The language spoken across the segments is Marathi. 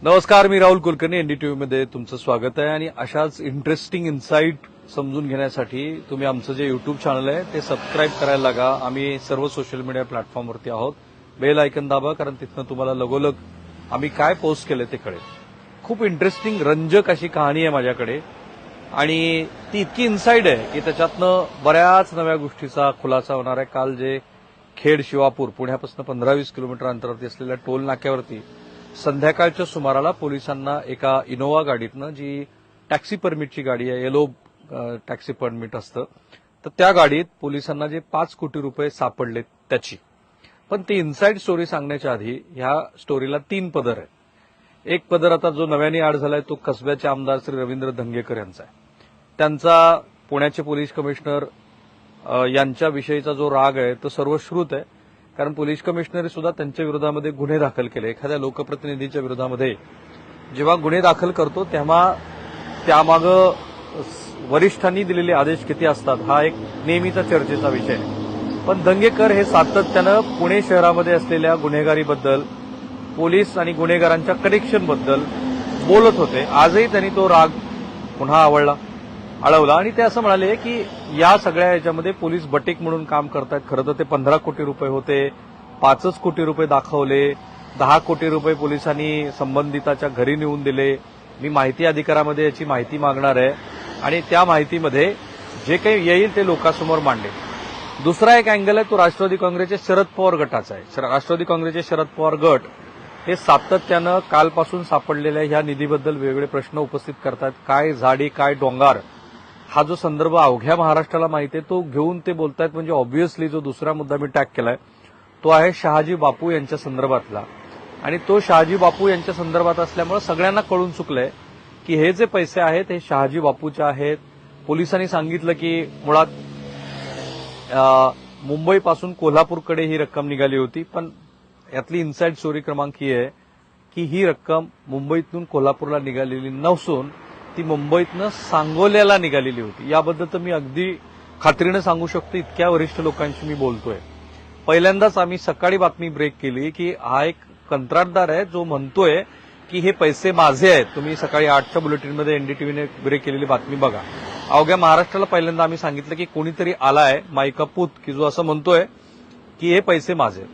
नमस्कार, मी राहुल कुलकर्णी. एनडीटीव्ही मध्ये तुमचं स्वागत आहे. आणि अशाच इंटरेस्टिंग इन्साईट समजून घेण्यासाठी तुम्ही आमचं जे युट्यूब चॅनल आहे ते सबस्क्राईब करायला लागा. आम्ही सर्व सोशल मीडिया प्लॅटफॉर्मवरती आहोत. बेल आयकन दाबा, कारण तिथनं तुम्हाला लगोलग आम्ही काय पोस्ट केले ते कळेल. खूप इंटरेस्टिंग रंजक अशी कहाणी आहे माझ्याकडे, आणि ती इतकी इन्साईड आहे की त्याच्यातनं बऱ्याच नव्या गोष्टीचा खुलासा होणार आहे. काल जे खेड शिवापूर पुण्यापासून 15-20 किलोमीटर अंतरावरती असलेल्या टोल नाक्यावरती संध्याकाळच्या सुमाराला पोलिसांना एका इनोव्हा गाडीतनं, जी टॅक्सी परमिटची गाडी आहे, येलो टॅक्सी परमिट असतं, तर त्या गाडीत पोलिसांना जे 5 कोटी रुपये सापडले त्याची. पण ती इन्साईड स्टोरी सांगण्याच्या आधी ह्या स्टोरीला 3 पदर आहे. एक पदर आता जो नव्याने ऍड झालाय तो कसब्याचे आमदार श्री रवींद्र धंगेकर यांचा आहे. त्यांचा पुण्याचे पोलीस कमिशनर यांच्याविषयीचा जो राग आहे तो सर्वश्रुत आहे. कारण पोलीस कमिशनर सुद्धा त्यांच्या विरोधामध्ये गुन्हे दाखल केले. एखाद्या लोकप्रतिनिधीच्या विरोधामध्ये जेव्हा गुन्हे दाखल करतो तेव्हा त्यामागं वरिष्ठांनी दिलेले आदेश किती असतात हा एक नेहमीचा चर्चेचा विषय आहे. पण धंगेकर हे सातत्यानं पुणे शहरामध्ये असलेल्या गुन्हेगारीबद्दल, पोलीस आणि गुन्हेगारांच्या कनेक्शनबद्दल बोलत होते. आजही त्यांनी तो राग पुन्हा आळवला आणि ते असं म्हणाले की या सगळ्या याच्यामध्ये पोलीस बटीक म्हणून काम करतायत. खरं तर ते 15 कोटी रुपये होते, 5 कोटी रुपये दाखवले, 10 कोटी रुपये पोलिसांनी संबंधिताच्या घरी नेऊन दिले. मी माहिती अधिकारामध्ये याची माहिती मागणार आहे आणि त्या माहितीमध्ये जे काही येईल ते लोकांसमोर मांडेल. दुसरा एक अँगल आहे तो राष्ट्रवादी काँग्रेसचे शरद पवार गटाचा आहे. राष्ट्रवादी काँग्रेसचे शरद पवार गट हे सातत्यानं कालपासून सापडलेल्या ह्या निधीबद्दल वेगवेगळे प्रश्न उपस्थित करतात. काय झाडी काय डोंगर, हा जो संदर्भ अवघ्या महाराष्ट्राला माहिती आहे तो घेऊन ते बोलतायत. म्हणजे ऑब्व्हियसली जो दुसरा मुद्दा मी टॅग केलाय तो आहे शहाजी बापू यांच्या संदर्भातला, आणि तो शहाजी बापू यांच्या संदर्भात असल्यामुळे सगळ्यांना कळून चुकलंय की हे जे पैसे आहेत हे शहाजी बापूचे आहेत. पोलिसांनी सांगितलं की मुळात मुंबईपासून कोल्हापूरकडे ही रक्कम निघाली होती, पण यातली इन्साईड स्टोरी क्रमांक ही आहे की ही रक्कम मुंबईतून कोल्हापूरला निघालेली नसून ती मुंबईतनं सांगोल्याला निघालेली होती. याबद्दल तर मी अगदी खात्रीनं सांगू शकतो, इतक्या वरिष्ठ लोकांशी मी बोलतोय. पहिल्यांदाच आम्ही सकाळी बातमी ब्रेक केली की हा एक कंत्राटदार आहे जो म्हणतोय की हे पैसे माझे आहेत. तुम्ही सकाळी 8च्या बुलेटिनमध्ये एनडीटीव्हीने ब्रेक केलेली बातमी बघा. अवघ्या महाराष्ट्राला पहिल्यांदा आम्ही सांगितलं की कोणीतरी आलाय मायका पूत की जो असं म्हणतोय की हे पैसे माझे.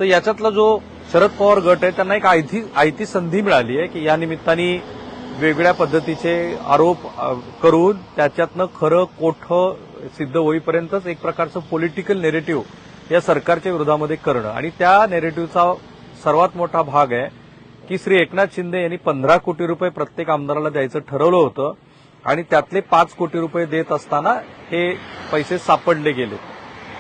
तर याच्यातला जो शरद पवार गट आहे त्यांना एक आयती संधी मिळाली आहे की या निमित्ताने वेगवेगळ्या पद्धतीचे आरोप करून त्याच्यातनं खरं कोठं सिद्ध होईपर्यंतच एक प्रकारचं पॉलिटिकल नेरेटिव्ह या सरकारच्या विरोधामध्ये करणं. आणि त्या नेरेटिव्हचा सर्वात मोठा भाग आहे की श्री एकनाथ शिंदे यांनी 15 कोटी रुपये प्रत्येक आमदाराला द्यायचं ठरवलं होतं आणि त्यातले 5 कोटी रुपये देत असताना हे पैसे सापडले गेले.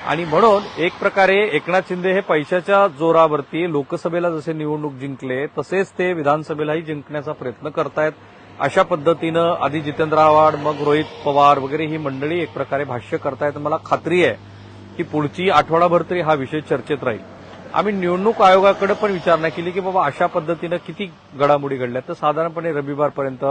आणि म्हणून एक प्रकारे एकनाथ शिंदे हे पैशाच्या जोरावरती लोकसभेला जसे निवडणूक जिंकले तसेच ते विधानसभेलाही जिंकण्याचा प्रयत्न करतायत. अशा पद्धतीनं आधी जितेंद्र आव्हाड, मग रोहित पवार वगैरे ही मंडळी एक प्रकारे भाष्य करतायत. मला खात्री आहे की पुढची आठवडाभर तरी हा विषय चर्चेत राहील. आम्ही निवडणूक आयोगाकडे पण विचारणा केली की बाबा अशा पद्धतीनं किती घडामोडी घडल्या. तर साधारणपणे रविवारपर्यंत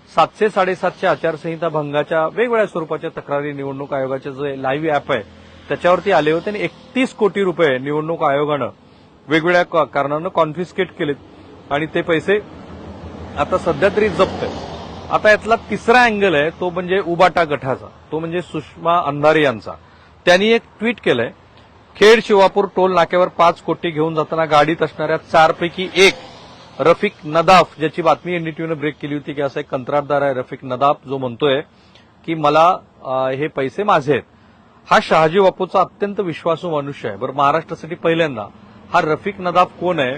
700-750 आचारसंहिता भंगाच्या वेगवेगळ्या स्वरूपाच्या तक्रारी निवडणूक आयोगाचे जे लाईव्ह अॅप आहे त्याच्यावरती आले होते आणि 31 कोटी रुपये निवडणूक आयोगानं वेगवेगळ्या कारणानं कॉन्फिस्केट केलेत आणि ते पैसे आता सध्या तरी जप्त आहे. आता यातला तिसरा अँगल आहे तो म्हणजे उबाटा गटाचा, तो म्हणजे सुषमा अंधारे यांचा. त्यांनी एक ट्विट केलंय, खेड शिवापूर टोल नाक्यावर 5 कोटी घेऊन जाताना गाडीत असणाऱ्या 4 पैकी एक रफिक नदाफ, ज्याची बातमी एनडीटीव्हीनं ब्रेक केली होती की असा एक कंत्राटदार आहे रफिक नदाफ जो म्हणतोय की मला हे पैसे माझे आहेत. हा शहाजी बापूचा अत्यंत विश्वासू मनुष्य आहे. बरं, महाराष्ट्रासाठी पहिल्यांदा हा रफिक नदाफ कोण आहे?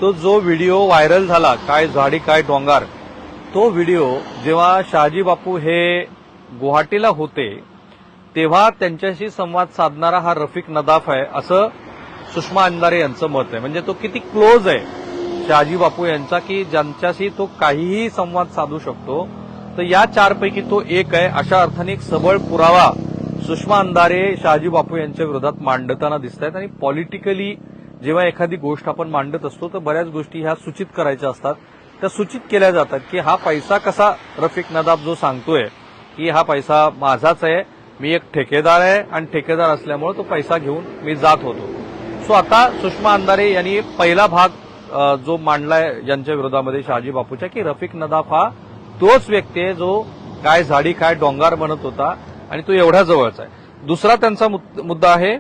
तो जो व्हिडिओ व्हायरल झाला काय झाडी काय डोंगर, तो व्हिडिओ जेव्हा शहाजी बापू हे गुवाहाटीला होते तेव्हा त्यांच्याशी संवाद साधणारा हा रफिक नदाफ आहे असं सुषमा अंधारे यांचं मत आहे. म्हणजे तो किती क्लोज आहे शहाजी बापू यांचा की ज्यांच्याशी तो काहीही संवाद साधू शकतो. तर या 4 पैकी तो एक आहे. अशा अर्थाने एक सबळ पुरावा सुषमा अंधारे शहाजी बापू यांच्या विरोधात मांडताना दिसत आहेत. आणि पॉलिटिकली जेव्हा एखादी गोष्ट आपण मांडत असतो तर बऱ्याच गोष्टी ह्या सूचित करायच्या असतात, त्या सूचित केल्या जातात की हा पैसा कसा रफिक नदाफ जो सांगतोय की हा पैसा माझाच आहे, मी एक ठेकेदार आहे आणि ठेकेदार असल्यामुळे तो पैसा घेऊन मी जात होतो. सो आता सुषमा अंधारे यांनी पहिला भाग जो मांडलाय ज्यांच्या विरोधामध्ये शहाजी बापूच्या, की रफिक नदाफ हा तोच व्यक्ती आहे जो काय झाडी काय डोंगर बनत होता आणि तो एवढ्या जवळचा आहे. दुसरा त्यांचा मुद्दा आहे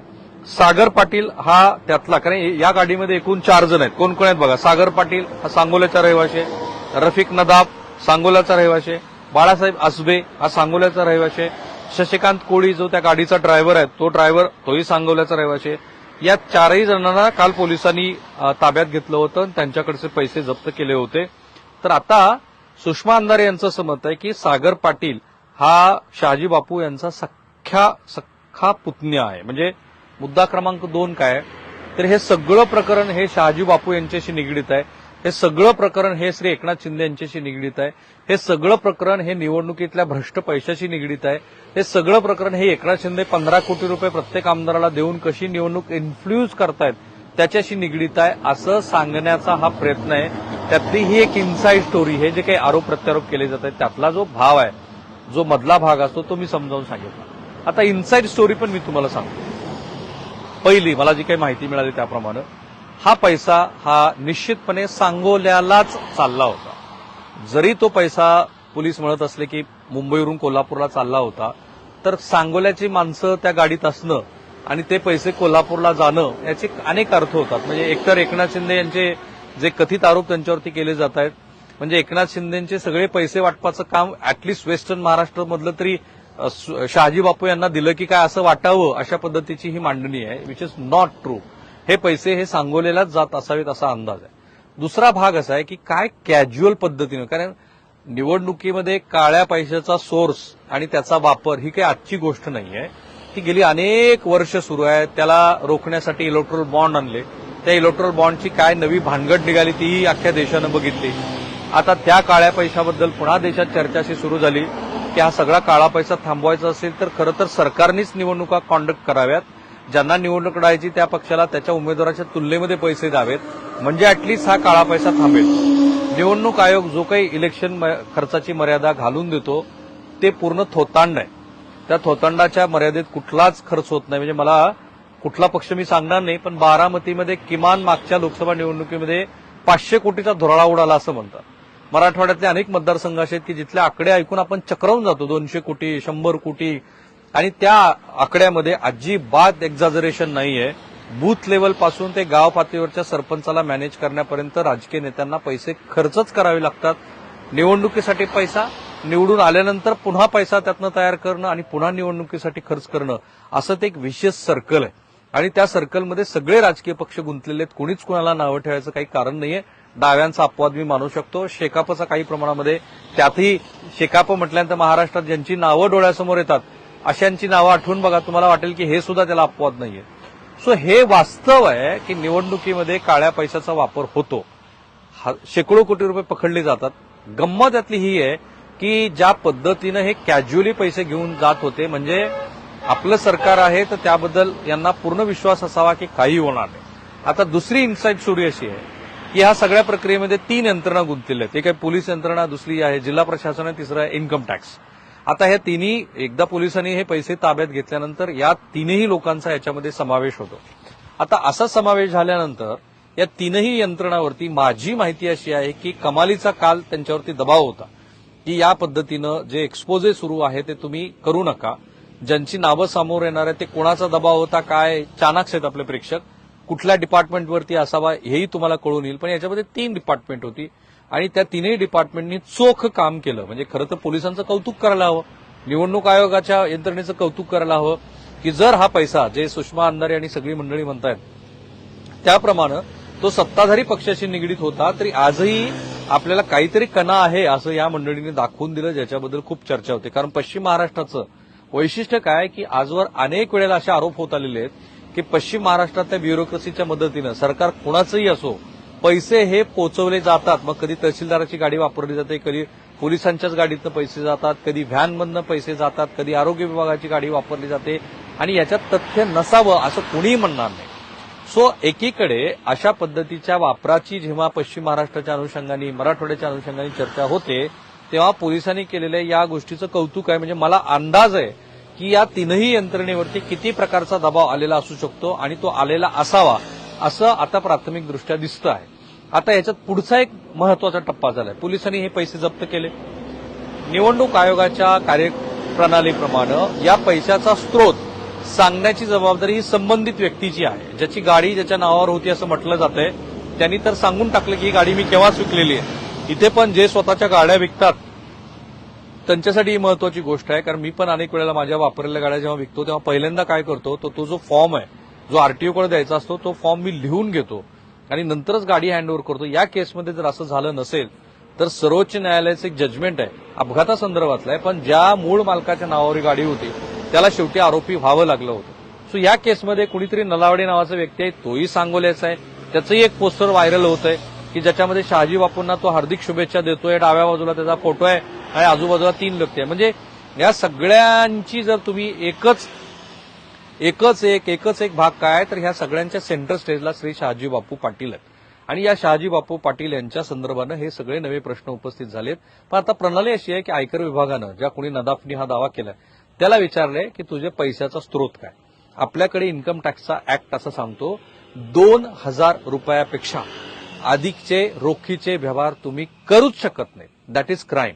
सागर पाटील हा त्यातला, कारण या गाडीमध्ये एकूण 4 जण आहेत. कोण कोण आहेत बघा. सागर पाटील हा सांगोल्याचा रहिवासी आहे, रफिक नदाफ सांगोल्याचा रहिवासी आहे, बाळासाहेब आसबे हा सांगोल्याचा रहिवासी आहे, शशिकांत कोळी जो त्या गाडीचा ड्रायव्हर आहे तोही सांगोल्याचा रहिवासी आहे. या 4ही जणांना काल पोलिसांनी ताब्यात घेतलं होतं, त्यांच्याकडचे पैसे जप्त केले होते. तर आता सुषमा अंधारे यांचं असं मत आहे की सागर पाटील हा शहाजी बापू यांचा सख्खा पुतण्या आहे. म्हणजे मुद्दा क्रमांक 2 काय, तर हे सगळं प्रकरण हे शहाजी बापू यांच्याशी निगडीत आहे. हे सगळं प्रकरण हे श्री एकनाथ शिंदे यांच्याशी निगडीत आहे. हे सगळं प्रकरण हे निवडणुकीतल्या भ्रष्ट पैशाशी निगडीत आहे. हे सगळं प्रकरण हे एकनाथ शिंदे 15 कोटी रुपये प्रत्येक आमदाराला देऊन कशी निवडणूक इन्फ्लुएन्स करतायत त्याच्याशी निगडीत आहे असं सांगण्याचा हा प्रयत्न आहे. त्यातली ही एक इनसाइड स्टोरी, हे जे काही आरोप प्रत्यारोप केले जात आहेत त्यातला जो भाव आहे, जो मधला भाग असतो तो मी समजावून सांगितला. आता इनसाइड स्टोरी पण मी तुम्हाला सांगतो. पहिली मला जी काही माहिती मिळाली त्याप्रमाणे हा पैसा हा निश्चितपणे सांगोल्यालाच चालला होता. जरी तो पैसा पोलीस म्हणत असले की मुंबईवरून कोल्हापूरला चालला होता, तर सांगोल्याची माणसं त्या गाडीत असणं आणि ते पैसे कोल्हापूरला जाणं याचे अनेक अर्थ होतात. म्हणजे एकतर एकनाथ शिंदे यांचे जे कथित आरोप त्यांच्यावरती केले जात आहेत, म्हणजे एकनाथ शिंदेचे सगळे पैसे वाटपाचं काम ऍटलिस्ट वेस्टर्न महाराष्ट्रामधलं तरी शहाजी बापू यांना दिलं की काय असं वाटावं अशा पद्धतीची ही मांडणी आहे, विच इज नॉट ट्रू. हे पैसे हे सांगोल्यालाच जात असावेत असा अंदाज आहे. दुसरा भाग असा आहे की काय कॅज्युअल पद्धतीनं, कारण निवडणुकीमध्ये काळ्या पैशाचा सोर्स आणि त्याचा वापर ही काही आजची गोष्ट नाहीये. ती गेली अनेक वर्ष सुरू आहे. त्याला रोखण्यासाठी इलेक्ट्रोल बॉन्ड आणले. त्या इलेक्ट्रोल बॉन्डची काय नवी भानगड निघाली तीही अख्ख्या देशानं बघितली. आता त्या काळ्या पैशाबद्दल पुन्हा देशात चर्चाशी सुरू झाली की हा सगळा काळा पैसा थांबवायचा असेल तर खरं तर सरकारनेच निवडणुका कॉन्डक्ट कराव्यात. ज्यांना निवडणूक लढायची त्या पक्षाला त्याच्या उमेदवाराच्या तुलनेमध्ये पैसे द्यावेत, म्हणजे ऍटलीस्ट हा काळा पैसा थांबेल. निवडणूक आयोग जो काही इलेक्शन खर्चाची मर्यादा घालून देतो ते पूर्ण थोतांड आहे. त्या थोतांडाच्या मर्यादेत कुठलाच खर्च होत नाही. म्हणजे मला कुठला पक्ष मी सांगणार नाही, पण बारामतीमध्ये किमान मागच्या लोकसभा निवडणुकीमध्ये 500 कोटीचा धुराळा उडाला असं म्हणतात. मराठवाड्यातले अनेक मतदारसंघ असे आहेत की जिथले आकडे ऐकून आपण चक्रावून जातो. 200 कोटी 100 कोटी, आणि त्या आकड्यामध्ये अजिबात एक्झॅजरेशन नाहीये. बूथ लेवल पासून ते गाव पातळीवरच्या सरपंचाला मॅनेज करण्यापर्यंत राजकीय नेत्यांना पैसे खर्चच करावे लागतात. निवडणुकीसाठी पैसा, निवडून आल्यानंतर पुन्हा पैसा त्यातनं तयार करणं आणि पुन्हा निवडणुकीसाठी खर्च करणं, असं ते एक विशेष सर्कल आहे. आणि त्या सर्कलमध्ये सगळे राजकीय पक्ष गुंतलेले आहेत. कोणीच कोणाला नावं ठेवायचं काही कारण नाहीये. डाव्यांचा अपवाद मी मानू शकतो, शेकापचा काही प्रमाणामध्ये, त्यातही शेकाप म्हटल्यानंतर महाराष्ट्रात ज्यांची नावं डोळ्यासमोर येतात अशांची नावं आठवून बघा, तुम्हाला वाटेल की हे सुद्धा त्याला अपवाद नाहीये. सो हे वास्तव आहे की निवडणुकीमध्ये काळ्या पैशाचा वापर होतो. शेकडो कोटी रुपये पकडले जातात. गंमत यातली ही आहे की ज्या पद्धतीनं हे कॅज्युअली पैसे घेऊन जात होते, म्हणजे आपलं सरकार आहे तर त्याबद्दल यांना पूर्ण विश्वास असावा की काही होणार नाही. आता दुसरी इनसाइड स्टोरी अशी आहे की ह्या सगळ्या प्रक्रियेमध्ये 3 यंत्रणा गुंतलेल्या आहेत. एक आहे पोलीस यंत्रणा, दुसरी आहे जिल्हा प्रशासन आहे, तिसरं आहे इन्कम टॅक्स. आता ह्या तिन्ही, एकदा पोलिसांनी हे पैसे ताब्यात घेतल्यानंतर या तीनही लोकांचा याच्यामध्ये समावेश होतो. आता असा समावेश झाल्यानंतर या तीनही यंत्रणावरती माझी माहिती अशी आहे की कमालीचा काल त्यांच्यावरती दबाव होता की या पद्धतीनं जे एक्सपोजे सुरू आहे ते तुम्ही करू नका. ज्यांची नावं समोर येणार आहे ते कोणाचा दबाव होता, काय चाणाक्ष आहेत आपले प्रेक्षक, कुठल्या डिपार्टमेंटवरती असावा हेही तुम्हाला कळून येईल. पण याच्यामध्ये 3 डिपार्टमेंट होती आणि त्या तीनही डिपार्टमेंटनी चोख काम केलं. म्हणजे खरं तर पोलिसांचं कौतुक करायला हवं, निवडणूक आयोगाच्या यंत्रणेचं कौतुक करायला हवं की जर हा पैसा, जे सुषमा अंधारे आणि सगळी मंडळी म्हणतायत त्याप्रमाणे तो सत्ताधारी पक्षाशी निगडीत होता, तरी आजही आपल्याला काहीतरी कणा आहे असं या मंडळींनी दाखवून दिलं, ज्याच्याबद्दल खूप चर्चा होते. कारण पश्चिम महाराष्ट्राचं वैशिष्ट्य काय की आजवर अनेक वेळेला असे आरोप होत आलेले आहेत की पश्चिम महाराष्ट्रातल्या ब्युरोक्रेसीच्या मदतीनं सरकार कुणाचंही असो पैसे हे पोचवले जातात. मग कधी तहसीलदाराची गाडी वापरली जाते, कधी पोलिसांच्याच गाडीतनं पैसे जातात, कधी व्हॅनमधनं पैसे जातात, कधी आरोग्य विभागाची गाडी वापरली जाते आणि याच्यात तथ्य नसावं असं कुणीही म्हणणार नाही. सो एकीकडे अशा पद्धतीच्या वापराची जेव्हा पश्चिम महाराष्ट्राच्या अनुषंगाने, मराठवाड्याच्या अनुषंगाने चर्चा होते तेव्हा पोलिसांनी केलेल्या या गोष्टीचं कौतुक आहे. म्हणजे मला अंदाज आहे की या तीनही यंत्रणेवरती किती प्रकारचा दबाव आलेला असू शकतो आणि तो आलेला असावा असं आता प्राथमिकदृष्ट्या दिसतं आहे. आता याच्यात पुढचा एक महत्वाचा टप्पा झालाय. पोलिसांनी हे पैसे जप्त केले. निवडणूक आयोगाच्या कार्यप्रणालीप्रमाणे या पैशाचा स्रोत सांगण्याची जबाबदारी ही संबंधित व्यक्तीची आहे. ज्याची गाडी ज्याच्या नावावर होती असं म्हटलं जातंय त्यांनी तर सांगून टाकलं की ही गाडी मी केव्हाच विकलेली आहे. इथे पण जे स्वतःच्या गाड्या विकतात त्यांच्यासाठी ही महत्वाची गोष्ट आहे. कारण मी पण अनेक वेळेला माझ्या वापरलेल्या गाड्या जेव्हा विकतो तेव्हा पहिल्यांदा काय करतो तो जो फॉर्म आहे जो आरटीओकडे द्यायचा असतो तो फॉर्म मी लिहून घेतो आणि नंतरच गाडी हँडओव्हर करतो. या केसमध्ये जर असं झालं नसेल तर सर्वोच्च न्यायालयाचं एक जजमेंट आहे अपघातासंदर्भातलं आहे, पण ज्या मूळ मालकाच्या नावावर ही गाडी होती त्याला शेवटी आरोपी व्हावं लागलं होतं. सो या केसमध्ये कुणीतरी नलावडे नावाचा व्यक्ती आहे, तोही सांगोल्याचा आहे. त्याचंही एक पोस्टर व्हायरल होत आहे की ज्याच्यामध्ये शहाजी बापूंना तो हार्दिक शुभेच्छा देतोय. डाव्या बाजूला त्याचा फोटो आहे आणि आजूबाजूला 3 व्यक्ती आहे. म्हणजे या सगळ्यांची जर तुम्ही एकच एक भाग काय आहे तर ह्या सगळ्यांच्या सेंटर स्टेजला श्री शहाजी बापू पाटील आहेत आणि या शहाजी बापू पाटील यांच्या संदर्भानं हे सगळे नवे प्रश्न उपस्थित झालेत. पण आता प्रणाली अशी आहे की आयकर विभागानं ज्या कोणी नदाफनी हा दावा केलाय त्याला विचारलंय की तुझ्या पैशाचा स्रोत काय. आपल्याकडे इन्कम टॅक्सचा ऍक्ट असं सांगतो 2,000 रुपयापेक्षा अधिकचे रोखीचे व्यवहार तुम्ही करूच शकत नाही. That is crime.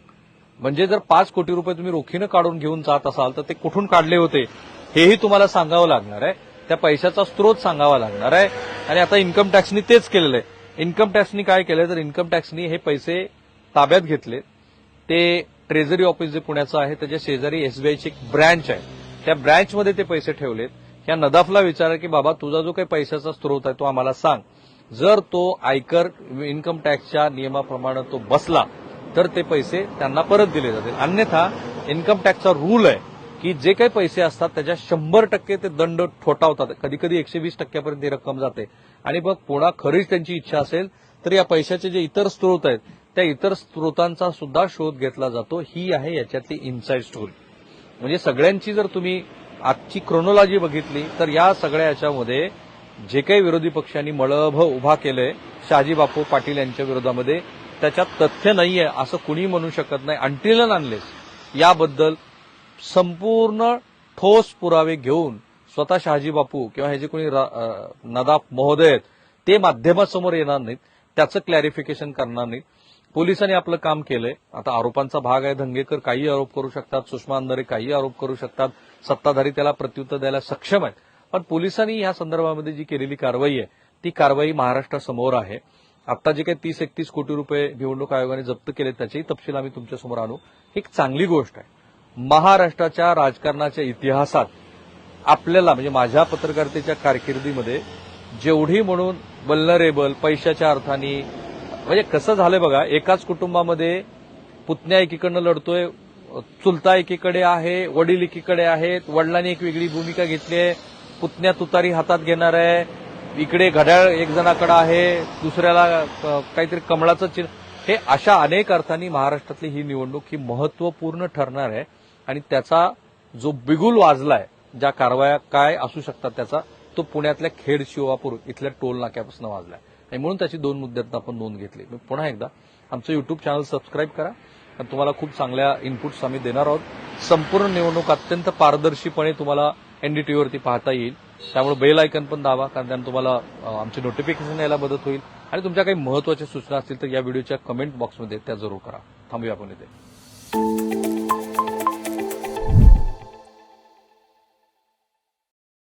म्हणजे जर 5 कोटी रुपये तुम्ही रोखीनं काढून घेऊन जात असाल तर ते कुठून काढले होते हेही तुम्हाला सांगावं लागणार आहे. त्या पैशाचा स्रोत सांगावा लागणार आहे. आणि आता इन्कम टॅक्सनी तेच केलेलं आहे. इन्कम टॅक्सनी काय केलं तर इन्कम टॅक्सनी हे पैसे ताब्यात घेतले. ते ट्रेझरी ऑफिस जे पुण्याचं आहे त्याच्या शेजारी एसबीआयची एक ब्रँच आहे. त्या ब्रँचमध्ये ते पैसे ठेवलेत. या नदाफला विचारा की बाबा तुझा जो काही पैशाचा स्रोत आहे तो आम्हाला सांग. जर तो आयकर इन्कम टॅक्सच्या नियमाप्रमाणे तो बसला तर ते पैसे त्यांना परत दिले जातील. अन्यथा इन्कम टॅक्सचा रूल आहे की जे काही पैसे असतात त्याच्या 100% ते दंड ठोठावतात. कधी कधी 120% ही रक्कम जाते. आणि मग पुन्हा खरीच त्यांची इच्छा असेल तर या पैशाचे जे इतर स्रोत आहेत त्या इतर स्रोतांचा सुद्धा शोध घेतला जातो. ही आहे याच्यातली इनसाइड स्टोरी. म्हणजे सगळ्यांची जर तुम्ही आजची क्रोनॉलॉजी बघितली तर या सगळ्या याच्यामध्ये जे काही विरोधी पक्षांनी मळभ उभा केलंय शहाजी बापू पाटील यांच्या विरोधामध्ये त्याच्यात तथ्य नाहीये असं कुणी म्हणू शकत नाही अंटिल अँड अनलेस याबद्दल संपूर्ण ठोस पुरावे घेऊन स्वतः शहाजी बापू किंवा हे जे कोणी नदाफ महोदय आहेत ते माध्यमासमोर येणार नाहीत, त्याचं क्लॅरिफिकेशन करणार नाहीत. पोलिसांनी आपलं काम केलंय. आता आरोपांचा भाग आहे. धंगेकर काही आरोप करू शकतात, सुषमा अंधारे काही आरोप करू शकतात, सत्ताधारी त्याला प्रत्युत्तर द्यायला सक्षम आहेत. पण पोलिसांनी या संदर्भामध्ये जी केलेली कारवाई आहे ती कारवाई महाराष्ट्रासमोर आहे. आता जे काही 30-31 कोटी रुपये निवडणूक आयोगाने जप्त केले त्याचेही तपशील आम्ही तुमच्यासमोर आणू. ही एक चांगली गोष्ट आहे. महाराष्ट्राच्या राजकारणाच्या इतिहासात आपल्याला म्हणजे माझ्या पत्रकारितेच्या कारकिर्दीमध्ये जेवढी म्हणून वल्नरेबल पैशाच्या अर्थाने म्हणजे कसं झालंय बघा. एकाच कुटुंबामध्ये पुतण्या एकीकडनं लढतोय, चुलता एकीकडे आहे, वडील एकीकडे आहेत, वडिलांनी एक वेगळी भूमिका घेतली आहे, पुतण्या तुतारी हातात घेणार आहे, इकडे घड्याळ एक जणाकडे आहे, दुसऱ्याला काहीतरी कमळाचं चिन्ह. हे अशा अनेक अर्थांनी महाराष्ट्रातली ही निवडणूक ही महत्वपूर्ण ठरणार आहे. आणि त्याचा जो बिगुल वाजलाय ज्या कारवाया काय असू शकतात त्याचा तो पुण्यातल्या खेड शिवापूर इथल्या टोल नाक्यापासून वाजलाय. आणि म्हणून त्याची 2 मुद्द्यात आपण नोंद घेतली. मी पुन्हा एकदा आमचं युट्यूब चॅनल सबस्क्राईब करा. कारण तुम्हाला खूप चांगल्या इनपुट्स आम्ही देणार आहोत. संपूर्ण निवडणूक अत्यंत पारदर्शीपणे तुम्हाला एनडीटीव्हीवरती पाहता येईल. त्यामुळे बेल आयकन पण दाबा कारण त्यानं तुम्हाला आमची नोटिफिकेशन यायला मदत होईल. आणि तुमच्या काही महत्वाच्या सूचना असतील तर या व्हिडिओच्या कमेंट बॉक्समध्ये त्या जरूर करा. थांबूया आपण इथे.